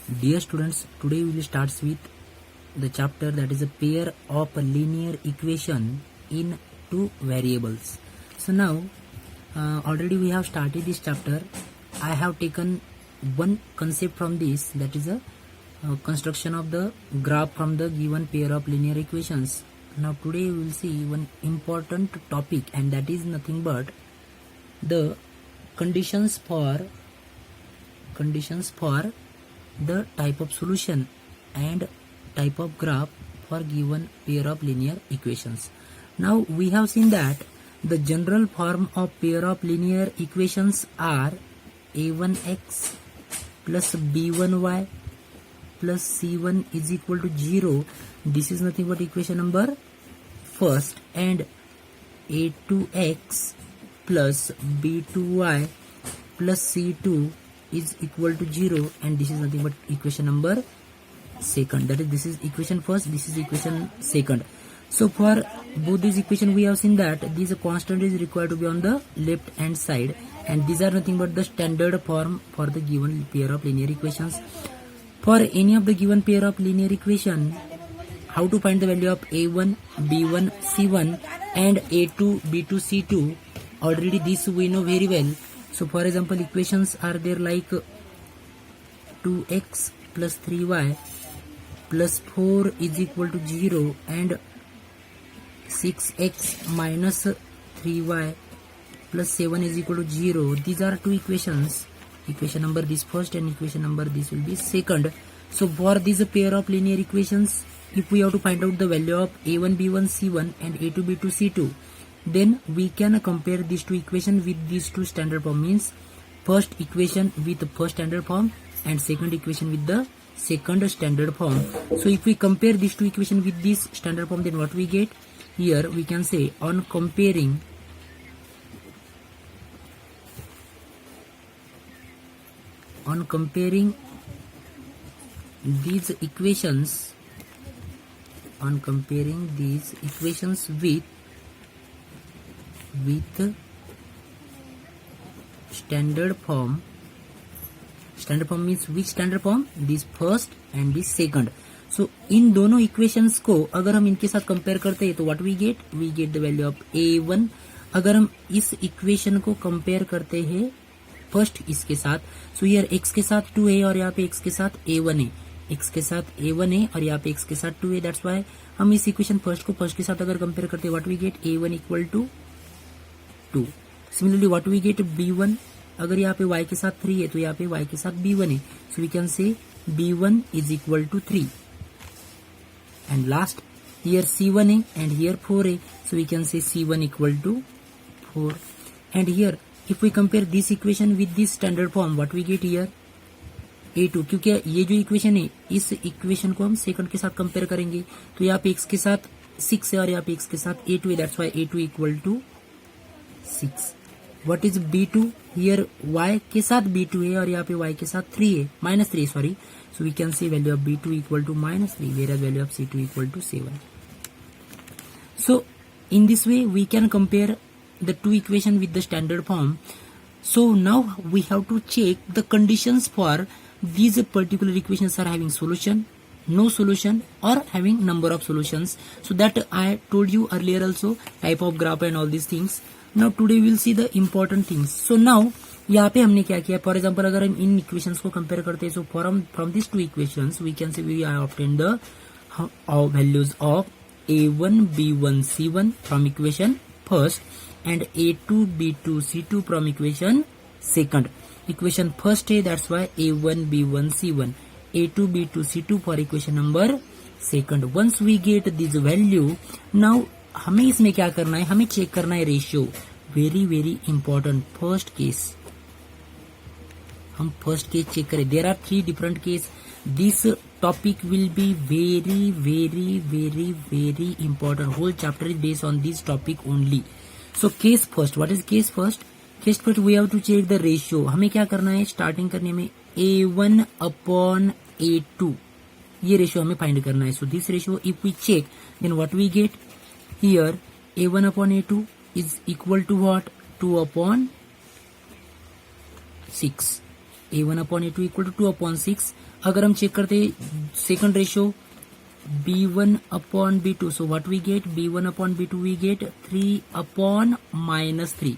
Dear students, today we will start with the chapter that is a pair of a linear equation in two variables. So now already we have started this chapter. I have taken one concept from this, that is a construction of the graph from the given pair of linear equations. Now today we will see one important topic, and that is nothing but the conditions for the type of solution and type of graph for given pair of linear equations. Now we have seen that the general form of pair of linear equations are a1x plus b1y plus c1 is equal to 0. This is nothing but equation number first, and a2x plus b2y plus c2 is equal to 0, and this is nothing but equation number second. That is, this is equation first, this is equation second. So for both these equations we have seen that this constant is required to be on the left hand side, and these are nothing but the standard form for the given pair of linear equations. For any of the given pair of linear equation, how to find the value of a1, b1, c1 and a2, b2, c2, already this we know very well. So for example, equations are there like 2x plus 3y plus 4 is equal to 0 and 6x minus 3y plus 7 is equal to 0. These are two equations. Equation number this first and equation number this will be second. So for this pair of linear equations, if we have to find out the value of a1, b1, c1 and a2, b2, c2, then we can compare these two equations with these two standard form, means first equation with the first standard form and second equation with the second standard form. So if we compare these two equations with this standard form, then what we get? Here we can say on comparing these equations with standard form means which standard form? This first and this second. So इन दोनों equations को अगर हम इनके साथ compare करते हैं तो what we get the value of a1. अगर हम इस इक्वेशन को कंपेयर करते हैं फर्स्ट इसके साथ, सो हियर x के साथ 2 है और यहाँ पे x के साथ a1 है, x के साथ a1 है और यहाँ पे x के साथ 2 है. दैट्स व्हाई हम इस इक्वेशन फर्स्ट को फर्स्ट के साथ अगर कंपेयर करते हैं what we get a1 equal to 2. Similarly what we get b1, अगर यहाँ पे y के साथ 3 है तो यहाँ पे y के साथ b1 है, सो we can say b1 is equal to 3. And last here c1 है एंड हियर 4 है, सो we can say c1 equal to 4. And here if we compare this equation with this standard form what we get here a2, क्योंकि ये जो equation है इस equation को हम second के साथ कंपेयर करेंगे तो यहाँ पे x के साथ 6 है और यहाँ पे x के साथ a2 है. That's why a2 equal to 6. What is b2? Here y के साथ b2 है और यहाँ पे y के साथ 3 है, -3 sorry. So we can say value of b2 equal to -3, whereas value of c2 equal to 7. So in this way we can compare the two equation with the standard form. So now we have to check the conditions for these particular equations are having solution, no solution or having number of solutions. So that I told you earlier also, type of graph and all these things. Now today we will see the important things. So now यहाँ पे हमने क्या किया, for example अगर हम इन equations को compare करते हैं, so from this two equations we can say we I obtain the values of a1 b1 c1 from equation first and a2 b2 c2 from equation second. Equation first है, that's why a1 b1 c1, a2 b2 c2 for equation number second. Once we get this value, now हमें इसमें क्या करना है, हमें check करना है ratio. Very very important. First case, हम फर्स्ट केस चेक करें. There are 3 different case. This topic will be very very very very important. Whole chapter is based on this topic only. So case first, what is case first? Case first we have to check the ratio. हमें क्या करना है, starting करने में a1 upon a2, ये ratio हमें find करना है. So this ratio if we check then what we get here a1 upon a2 is equal to what? 2 upon 6. A1 upon A2 equal to 2/6। अगर हम चेक करते second ratio B1 upon B2, so what we get? B1 upon B2 we get 3 upon -3.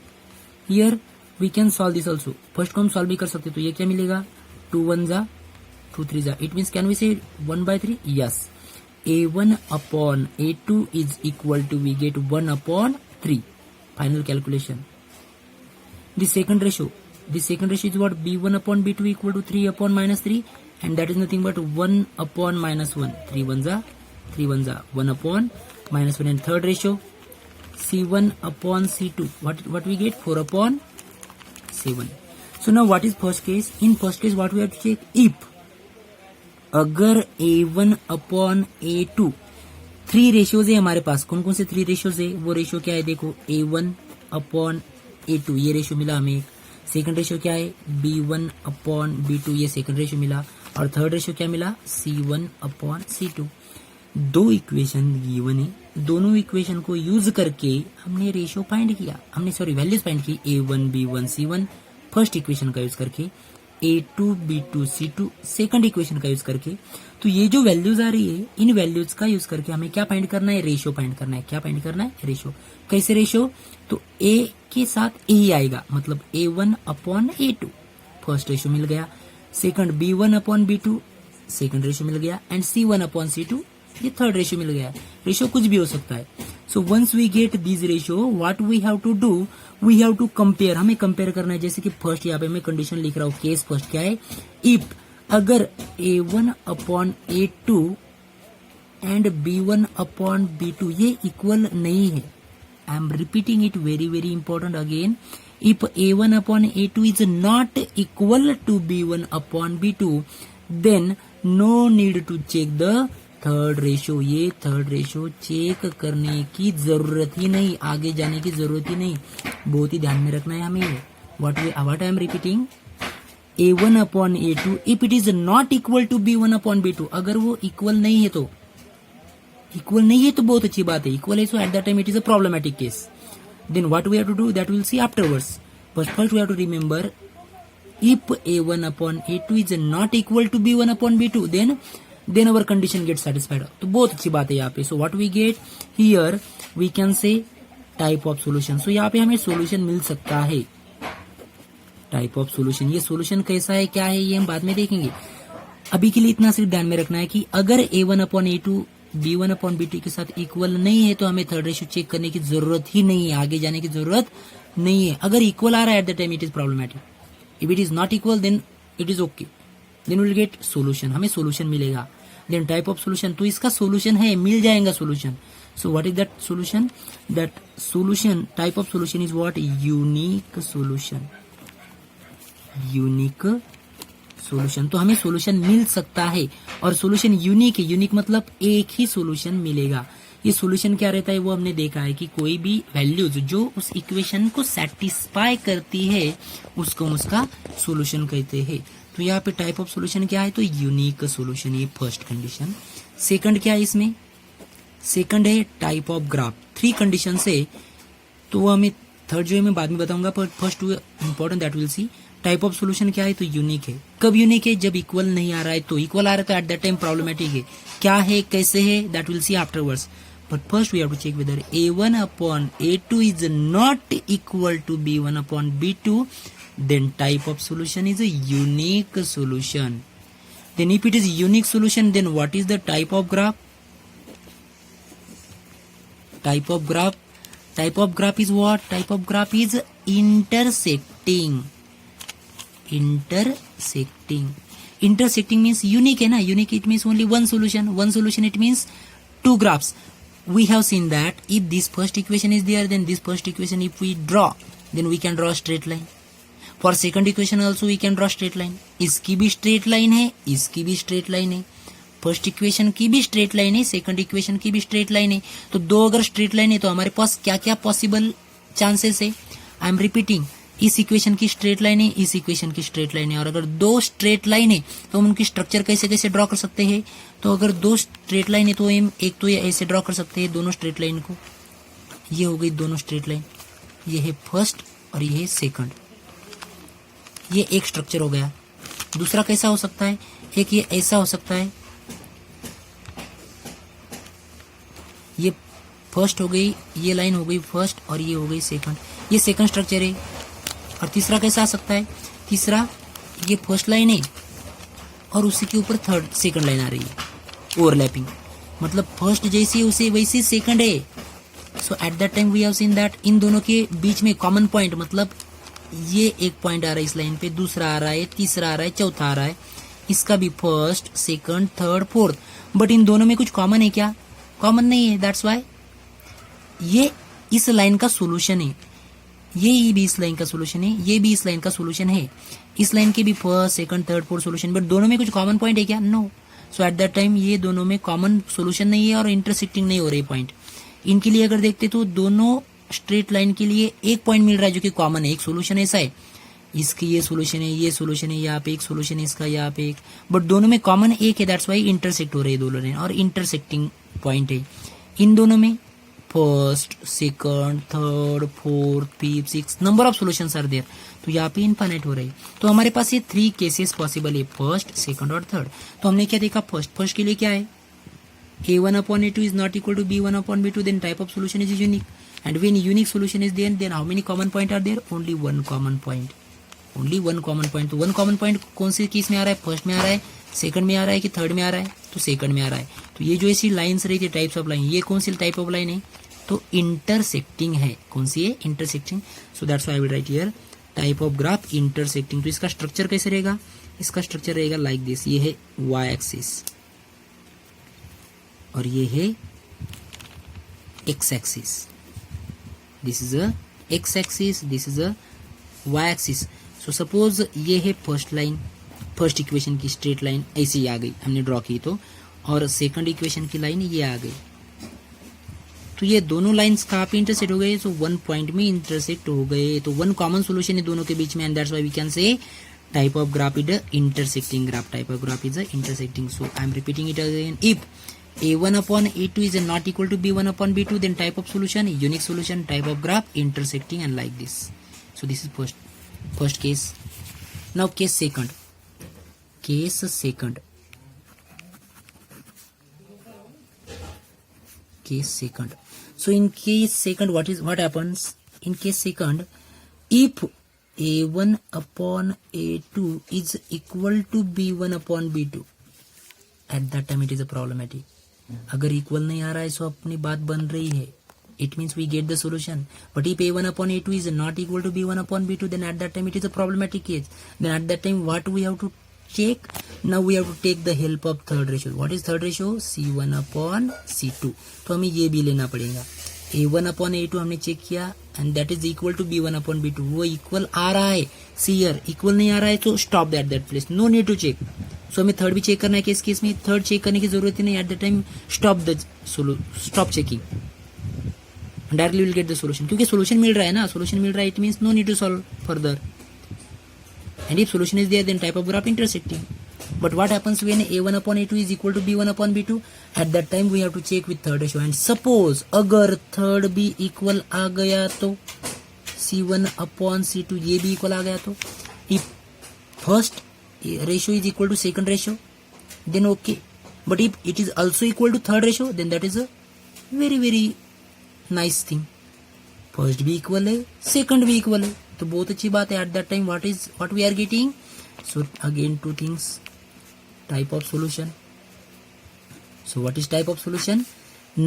Here we can solve this also. First को हम solve भी कर सकते, तो ये क्या मिलेगा? 2 1 जा 2 3 जा, इट मीन्स कैन वी से 1/3? Yes, A1 upon A2 is equal to we get 1 upon 3. Final calculation. The second ratio is what? B1 upon B2 equal to 3 upon -3, and that is nothing but 1 upon -1. 3 1 जा 1 upon -1. And third ratio C1 upon C2, what we get? 4 upon 7. So now what is first case? In first case what we have to check? If अगर A1 upon A2 3 ratios है हमारे पास, कौन कौन से 3 ratios है? वो ratio क्या है देखो, A1 upon A2 ये रेशियो मिला हमें। सेकंड रेशियो क्या है? B1 upon B2 ये सेकंड रेशियो मिला। और थर्ड रेशियो क्या मिला? C1 upon C2। दो इक्वेशन गिवन है, दोनों इक्वेशन को यूज करके हमने रेशियो फाइंड किया, वैल्यूज फाइंड की। A1 B1 C1 first equation का यूज करके, A2 B2 C2 second equation का यूज करके। तो ये जो वैल्यूज आ रही है, इन वैल्यूज का यूज करके हमें क्या फाइंड करना है? रेशियो फाइंड करना है। क्या फाइंड करना है? रेशियो। कैसे रेशियो? तो A के साथ A ही आएगा, मतलब A1 upon A2 first ratio मिल गया। Second B1 upon B2 second ratio मिल गया। एंड C1 अपॉन C2 ये थर्ड रेशियो मिल गया। रेशियो कुछ भी हो सकता है। So once we get this ratio, what we have to do? We have to compare. हमें कंपेयर करना है। जैसे कि फर्स्ट यहाँ पे मैं कंडीशन लिख रहा हूँ, केस फर्स्ट क्या है? इफ अगर A1 upon A2 and B1 upon B2 ये इक्वल नहीं है, I am repeating it, very very important again, if A1 upon A2 is not equal to B1 upon B2, then no need to check the third ratio. ये third ratio check करने की जरूरत ही नहीं, आगे जाने की जरूरत ही नहीं, बहुत ही ध्यान में रखना है हमें। What I am repeating, A1 upon A2 if it is not equal to B1 upon B2, अगर वो इक्वल नहीं है तो बहुत अच्छी बात है। इक्वल है so at that time it is a problematic case. Then what we have to do, that will see afterwards. But first we have to remember, if A1 upon A2 is not equal to B1 upon B2, then our condition get satisfied. तो बहुत अच्छी बात है यहाँ पे। So what we get here, we can say type of solution. सो यहाँ पे हमें सोल्यूशन मिल सकता है, टाइप ऑफ सोल्यूशन। ये सोल्यूशन कैसा है, क्या है, ये हम बाद में देखेंगे। अभी के लिए इतना सिर्फ ध्यान में रखना है कि अगर A1 upon A2 B1 upon B2 के साथ इक्वल नहीं है तो हमें थर्ड रेशियो चेक करने की जरूरत ही नहीं है, आगे जाने की जरूरत नहीं है। अगर इक्वल आ रहा है at the time it is problematic, if it is not equal then it is okay, then will get solution, हमें सोल्यूशन मिलेगा। देन टाइप ऑफ सोल्यूशन, तो इसका सोल्यूशन है, मिल जाएगा solution. So what is that solution? That solution, type of solution is what? Unique solution. Unique solution, तो हमें solution मिल सकता है और सोल्यूशन यूनिक है। यूनिक मतलब एक ही सोल्यूशन मिलेगा। ये सोल्यूशन क्या रहता है वो हमने देखा है कि कोई भी वैल्यूज जो उस इक्वेशन को सेटिस्फाई करती है उसको हम उसका सोल्यूशन कहते हैं। तो यहाँ पे टाइप ऑफ सोल्यूशन क्या है? तो यूनिक सोल्यूशन, ये फर्स्ट कंडीशन। सेकंड क्या है इसमें? सेकंड है टाइप ऑफ ग्राफ। 3 कंडीशन है, तो वो हमें थर्ड जो है मैं बाद में बताऊंगा, पर first important that will C. Type of solution क्या है? तो यूनिक है। कब यूनिक है? जब इक्वल नहीं आ रहा है। तो इक्वल आ रहा है तो एट दैट टाइम प्रॉब्लमैटिक है। क्या है, कैसे है, that will see afterwards. But first we have to check whether A1 upon A2 is not equal to B1 upon B2, then type of solution is a unique solution. Then if it is unique solution, then what is the type of graph? Type of graph is what? Type of graph is intersecting. Intersecting means unique है ना, unique it means only one solution it means 2 graphs. We have seen that if this first equation is there, then this first equation if we draw, then we can draw a straight line. For second equation also we can draw straight line. इसकी भी straight line है, इसकी भी straight line है। First equation की भी straight line है, second equation की भी स्ट्रेट लाइन है। तो 2 अगर स्ट्रेट लाइन है तो हमारे पास क्या क्या पॉसिबल चांसेस है? आई एम रिपीटिंग, इस इक्वेशन की स्ट्रेट लाइन है, इस इक्वेशन की स्ट्रेट लाइन है। और अगर 2 स्ट्रेट लाइन है तो हम उनकी स्ट्रक्चर कैसे कैसे ड्रॉ कर सकते हैं? तो अगर 2 स्ट्रेट लाइन है तो हम एक तो ये ऐसे ड्रॉ कर सकते हैं दोनों स्ट्रेट लाइन को। ये हो गई दोनों स्ट्रेट लाइन, ये है फर्स्ट और ये है सेकंड। ये एक स्ट्रक्चर हो गया। दूसरा कैसा हो सकता है, एक ये ऐसा हो सकता है, ये फर्स्ट हो गई, ये लाइन हो गई फर्स्ट और ये हो गई सेकंड, ये सेकंड स्ट्रक्चर है। और तीसरा कैसा आ सकता है, तीसरा ये फर्स्ट लाइन है और उसी के ऊपर थर्ड सेकंड लाइन आ रही है ओवरलैपिंग, मतलब फर्स्ट जैसी उसे वैसी सेकंड है। So at that time we have seen that इन दोनों के बीच में कॉमन पॉइंट, मतलब ये एक पॉइंट आ रहा है इस लाइन पे, दूसरा आ रहा है, तीसरा आ रहा है, चौथा आ रहा है, इसका भी first second third fourth, but in दोनों में कुछ कॉमन है क्या, कॉमन नहीं है। दैट्स वाई ये इस लाइन का सोल्यूशन है, ये भी इस लाइन का सोल्यूशन है, ये भी इस लाइन का सोल्यूशन है, इस लाइन के भी first second third fourth solution, but दोनों में कुछ कॉमन पॉइंट है क्या, no. So at that time ये दोनों में कॉमन सोल्यूशन नहीं है और इंटरसेक्टिंग नहीं हो रही पॉइंट। इनके लिए अगर देखते तो दोनों स्ट्रेट लाइन के लिए एक पॉइंट मिल रहा है जो कि कॉमन है, एक सोल्यूशन ऐसा है, इसकी ये सोल्यूशन है, ये सोल्यूशन है, यहाँ पे एक सोल्यूशन है इसका, यहाँ पे एक, बट दोनों में कॉमन एक है। दैट्स वाई इंटरसेक्ट हो रही है दोनों लाइन और इंटरसेक्टिंग पॉइंट है इन दोनों में। First second third fourth fifth six number of solutions are there, तो यहाँ पे इनफाइनाइट हो रही है। तो हमारे पास ये 3 केसेस पॉसिबल है, फर्स्ट सेकंड और थर्ड। तो हमने क्या देखा, फर्स्ट के लिए क्या है, a1/a2 is not equal to b1/b2, then type of solution is unique, and when unique solution is there, then how many common point are there, only one common point, only one common point। तो one common point कौन से case में आ रहा है, first में आ रहा है, second में आ रहा है कि थर्ड में आ रहा है, तो सेकंड में आ रहा है। तो ये जो ऐसी लाइन्स रही थी टाइप्स ऑफ लाइन, ये कौन सी टाइप ऑफ लाइन है, तो इंटरसेक्टिंग है, कौन सी है, intersecting. So that's why I will write here type of graph intersecting. तो इसका स्ट्रक्चर कैसे रहेगा, इसका स्ट्रक्चर रहेगा लाइक दिस, ये है y एक्सिस और ये है x axis, this is a x axis, this is a y axis. So suppose ये है फर्स्ट लाइन, फर्स्ट इक्वेशन की स्ट्रेट लाइन ऐसी आ गई, हमने ड्रॉ की तो, और सेकंड इक्वेशन की लाइन ये आ गई। तो ये दोनों लाइंस कहाँ पे इंटरसेक्ट हो गए, सो वन पॉइंट में इंटरसेक्ट हो गए, तो वन कॉमन सोल्यूशन है दोनों के बीच में, and that's why we can say type of graph is a intersecting graph, type of graph is a intersecting. So I am repeating it again, if a1/a2 is not equal to b1/b2, then type of solution unique solution, type of graph intersecting, and like this. So this is first case. Now case second, case second, case second. So in case second, what happens in case second, if a1/a2 is equal to b1/b2, at that time it is a problematic. अगर equal नहीं आ रहा है तो अपनी बात बन रही है, it means we get the solution. But if a1/a2 is not equal to b1/b2, then at that time it is a problematic case. Then at that time what we have to check, now we have to take the help of third ratio. What is third ratio, c1/c2. तो हमें ये भी लेना पड़ेगा, a1/a2 हमने check किया and that is equal to b1/b2, वो equal आ रहा है, see here इक्वल नहीं आ रहा है तो stop at that place, no need to check. सो हमें थर्ड भी चेक करना है, किस केस में थर्ड चेक करने की जरूरत ही नहीं, at the time stop checking, directly will get the solution, क्योंकि सोल्यूशन मिल रहा है ना, सोल्यूशन मिल रहा है, it means no need to solve further, and if solution is there then type of graph intersecting. But what happens when a1/a2 is equal to b1/b2, at that time we have to check with third ratio, and suppose अगर third भी equal आ गया तो c1/c2 ये भी equal आ गया तो, if first ratio is equal to second ratio, then okay. But if it is also equal to third ratio, then that is a very very nice thing. First भी equal है, second भी equal है, तो बहुत अच्छी बात है. At that time what we are getting? So again two things, type of solution. So what is type of solution?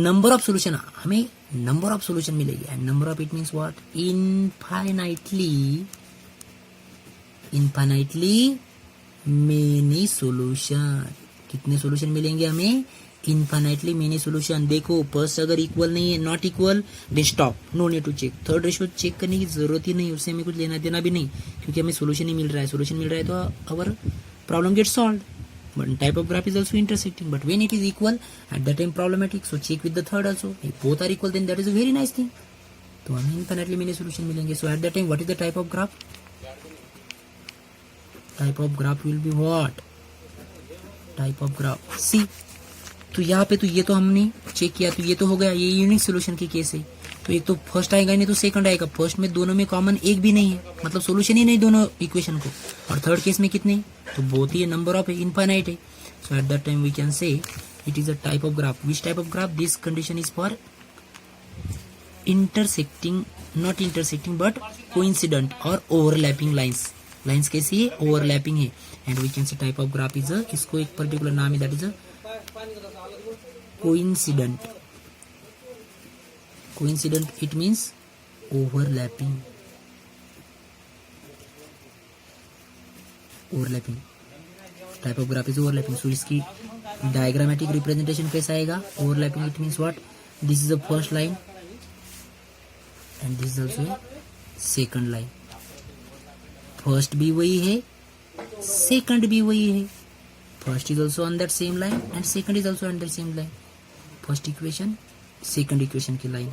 Number of solution, हमें number of solution मिलेगी, and number of it means what? Infinitely many solution. कितने solution मिलेंगे हमें? Infinitely many solution. देखो first अगर equal नहीं है, not equal, they stop, no need to check. Third ratio check करने की जरूरत ही नहीं, उससे हमें कुछ लेना देना भी नहीं, क्योंकि हमें सोल्यूशन ही मिल रहा है. सोल्यूशन मिल रहा है तो our problem get solve. But type of graph is also intersecting, but when it is equal at the time problematic. So check with the third also, both are equal, then that is a very nice thing. तो हमें infinitely many solution मिलेंगे. So at the time what is the type of graph? Type of graph will be what? Type of graph C. तो यहाँ पे तो ये तो हमने चेक किया, तो ये तो हो गया, ये यूनिक सोल्यूशन की केस है. तो एक तो फर्स्ट आएगा नहीं तो सेकंड आएगा. फर्स्ट में दोनों में कॉमन एक भी नहीं है, मतलब सोल्यूशन ही नहीं दोनों इक्वेशन को. और थर्ड केस में कितने, तो बोथ ही नंबर ऑफ इनफाइनाइट है. So at that time we can say it is a type of graph. Which type of graph, this condition is for intersecting, not intersecting but coincident और overlapping lines. Lines कैसी है, overlapping है. And we can say type of graph is a, इसको एक particular नाम है, that is a coincident. Coincident it means overlapping. Overlapping type of graph is overlapping. So इसकी diagrammatic representation कैसा आएगा, overlapping it means what, this is the first line and this is also second line. First भी वही है, second भी वही है. First is also on that same line and second is also on that same line. First equation second equation की line.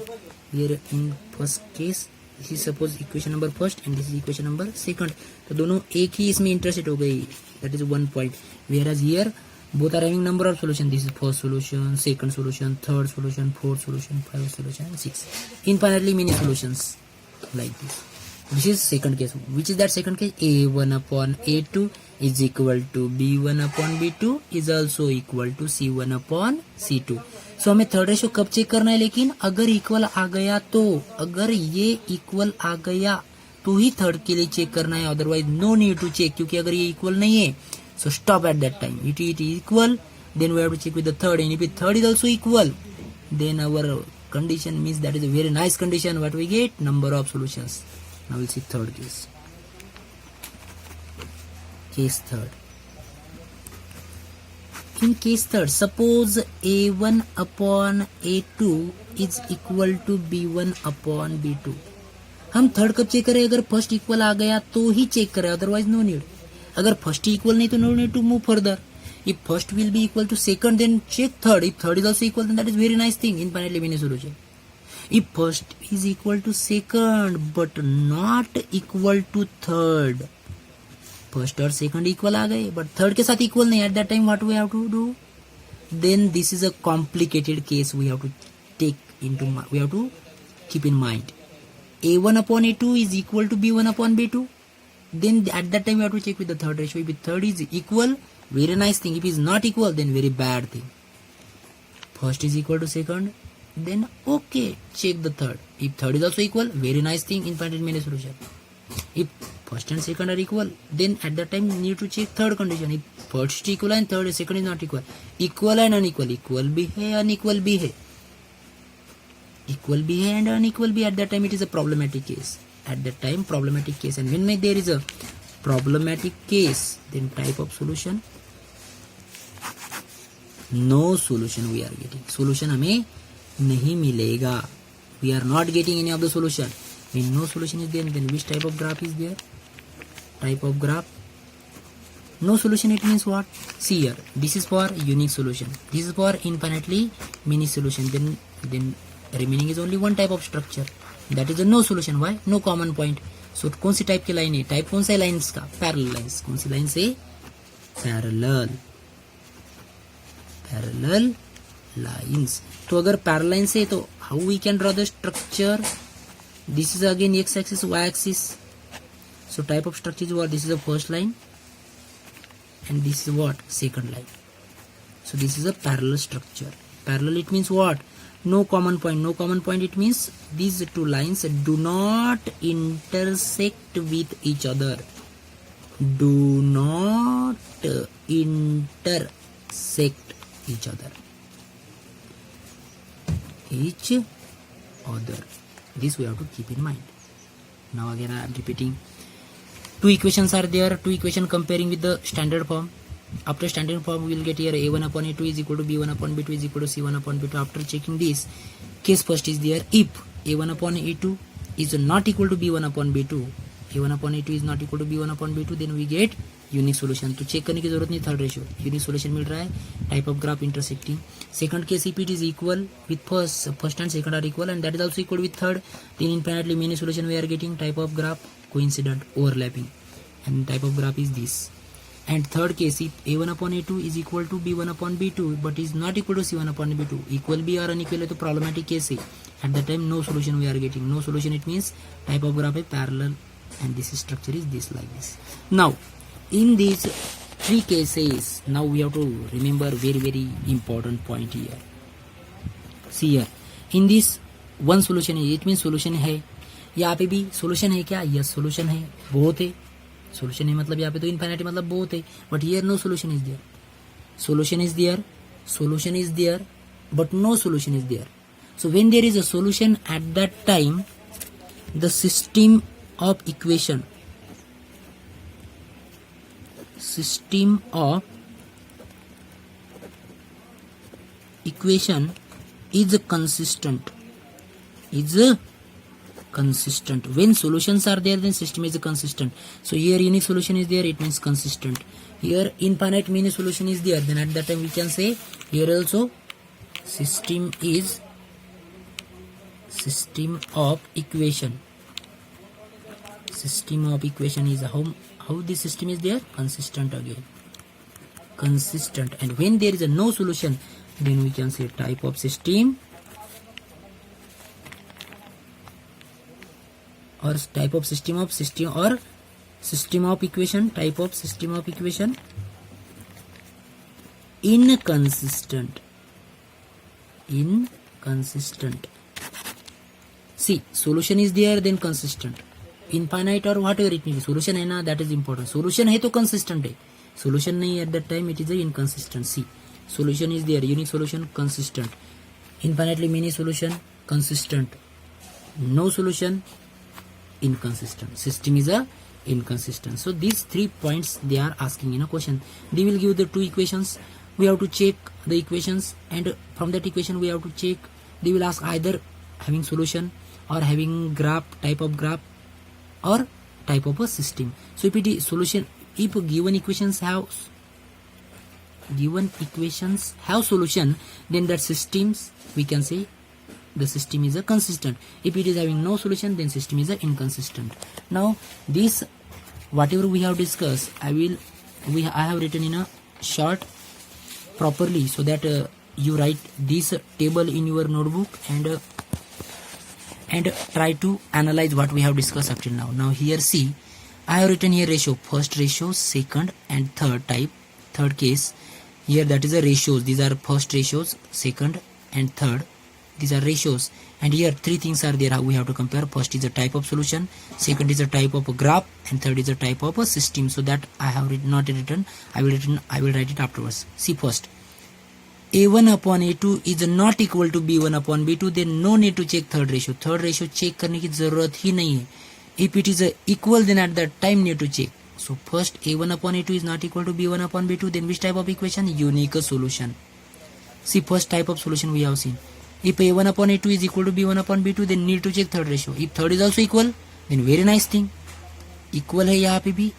Here in first case this is suppose equation number first and this is equation number second. तो दोनों एक ही इसमें intersect हो गई, that is 1 point. whereas here both are having number of solution. This is first solution, second solution, third solution, fourth solution, fifth solution and 6 infinitely many solutions like this. This is second case. Which is that second case, a1 upon a2 is equal to b1 upon b2 is also equal to c1 upon c2. So हमें third ratio कब check करना है, लेकिन अगर equal आ गया तो, अगर ये इक्वल आ गया तो ही थर्ड के लिए चेक करना है, otherwise no need to check. क्योंकि अगर ये इक्वल नहीं है, so stop at that time. It is equal, then we have to check with the third, and if the third is also equal, then our condition means that is a very nice condition. What we get, number of solutions. Now we'll see third case. Case third. In case third, suppose a1 upon a2 is equal to b1 upon b2. हम third कब check करें, अगर first equal आ गया तो ही check करें, otherwise no need. अगर फर्स्ट इक्वल नहीं तो no need to move further. If first will be equal to second then check third. If third is also equal then that is very nice thing, infinitely many solution. If first is equal to second but not equal to third, first और second equal आ गए but third के साथ equal नहीं, at that time what we have to do, then this is a complicated case. We have to take into, we have to keep in mind. a1 upon a2 is equal to b1 upon b2. Then at that time we have to check with the third ratio. If the third is equal, very nice thing. If it is not equal, then very bad thing. First is equal to second, then okay, check the third. If third is also equal, very nice thing, infinite many solution. If first and second are equal, then at that time you need to check third condition. If first is equal and third second is not equal, equal and unequal, equal भी है unequal भी है, equal भी है and unequal भी. At that time it is a problematic case. At that time problematic case, and when there is a problematic case, then type of solution, no solution we are getting. Solution हमें नहीं मिलेगा. We are not getting any of the solution. When no solution is there, then which type of graph is there? Type of graph no solution, it means what? See here, this is for unique solution, this is for infinitely many solution. Then remaining is only one type of structure, that is a no solution. Why? No common point. So कौन सी type की line है, type कौन सा है lines का, parallel lines. कौन सी लाइन से, पैरेलल लाइन्स. तो अगर पैरेलल लाइन से, तो how we can draw the structure, this is again x axis y axis. So type of structure is what, this is the first line and this is what, second line. So this is a parallel structure. Parallel it means what, no common point. No common point it means these two lines do not intersect with each other, do not intersect each other. This we have to keep in mind. Now again I am repeating. Two equations are there, two equation comparing with the standard form. After standard form we will get here a1 upon a2 is equal to b1 upon b2 is equal to c1 upon b2. After checking this, case first is there, if a1 upon a2 is not equal to b1 upon b2, a1 upon a2 is not equal to b1 upon b2, then we get unique solution. तो check करने की जरूरत नहीं, third ratio unique solution मिल रहा है. Type of graph intersecting. Second case if it is equal with first and second are equal and that is also equal with third, then infinitely many solution we are getting. Type of graph coincident, overlapping, and type of graph is this. And third case, if a1 upon a2 is equal to b1 upon b2 but is not equal to c1 upon b2, equal भी और unequal है तो problematic case है. At that time no solution we are getting. No solution it means type of graph है parallel and this structure is this like this. Now in these three cases, now we have to remember very important point here. See here, in this one solution है, it means solution है. यहाँ पे भी solution है क्या? Yes, solution है, बहुत है. Solution है मतलब यहाँ पे तो infinity मतलब बहुत है. But here no solution is there. Solution is there, solution is there, but no solution is there. So when there is a solution at that time, the system of equation is consistent. When solutions are there, then system is consistent. So here unique solution is there, it means consistent. Here infinite many solution is there, then at that time we can say here also system of equation. System of equation is how this system is there? Consistent again. Consistent. And when there is a no solution, then we can say type of system or type of system of equation, type of system of equation inconsistent. See, solution is there, then consistent. Infinite or whatever it may be, solution है ना, that is important. Solution है तो consistent है, solution नहीं at that time it is a inconsistency. Solution is there, unique solution consistent, infinitely many solution consistent, no solution inconsistent. System is a inconsistent. So these 3 points they are asking in a question. They will give the 2 equations. We have to check the equations, and from that equation we have to check. They will ask either having solution or having graph, type of graph, or type of a system. So if it is solution, if given equations have solution, then that systems we can say the system is a consistent. If it is having no solution, then system is a inconsistent. Now this whatever we have discussed, I have written in a short properly, so that you write this table in your notebook and try to analyze what we have discussed up till now. Now here see, I have written here ratio, first ratio, second and third type, third case. Here that is the ratios. These are first ratios, second and third. These are ratios, and here 3 things are there how we have to compare. First is a type of solution, second is a type of a graph, and third is a type of a system. So that I have not written. I will write it afterwards. See first, A1 upon A2 is not equal to B1 upon B2. Then no need to check third ratio. Third ratio check करने की जरूरत ही नहीं है. If it is a equal, then at that time need to check. So first A1 upon A2 is not equal to B1 upon B2. Then which type of equation? Unique solution. See first type of solution we have seen. If A1 upon A2 is equal to B1 upon B2, then need to check third ratio. If third is also equal, then very nice thing. Equal है यहाँ पे भी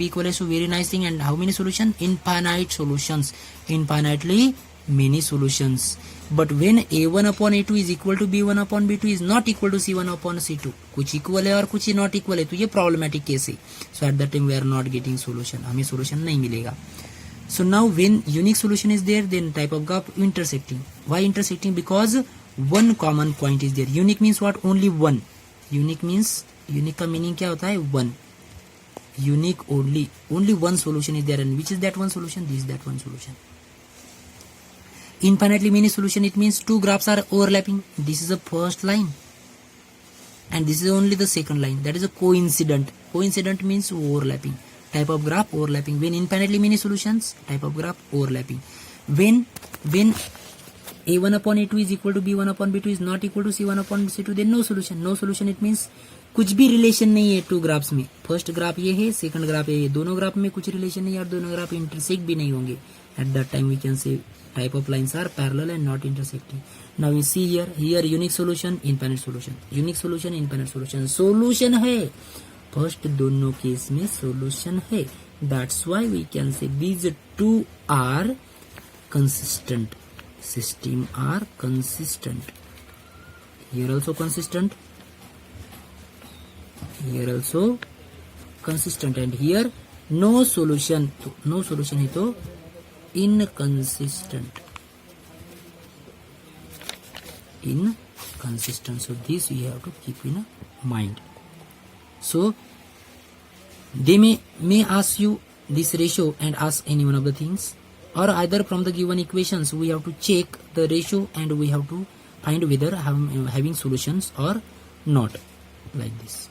equal है. So very nice thing. And how many solutions? Infinite solutions. Infinitely many solutions. But when A1 upon A2 is equal to B1 upon B2 is not equal to C1 upon C2. कुछ equal है और कुछ not equal है, तो ये problematic case है. So at that time we are not getting solution. हमें solution नहीं मिलेगा. So now when unique solution is there, then type of graph intersecting. Why intersecting? Because one common point is there. Unique means what? Only one. Unique means, unique का meaning क्या होता है? One. Unique only one solution is there, and which is that one solution? This is that one solution. Infinitely many solution, it means 2 graphs are overlapping. This is the first line and this is only the second line. That is a coincident. Coincident means overlapping. Type of graph overlapping. When infinitely many solutions, type of graph overlapping. When A1 upon A2 is equal to B1 upon B2 is not equal to C1 upon C2, then no solution. No solution it means कुछ भी relation नहीं है 2 graphs में. First graph ये है, second graph ये, दोनों graph में कुछ रिलेशन नहीं है और दोनों ग्राफ इंटरसेक्ट भी नहीं होंगे. At that time we can say type of lines are parallel and not intersecting. Now we see here unique solution, infinite solution, unique solution, infinite solution. Solution है, फर्स्ट दोनों case में solution है. That's why we can say these 2 are consistent. System are consistent. Here also consistent. Here also consistent, and here no solution. No solution है तो inconsistent. Inconsistent. So this we have to keep in mind. So they may ask you this ratio and ask any one of the things, or either from the given equations we have to check the ratio and we have to find whether having solutions or not, like this.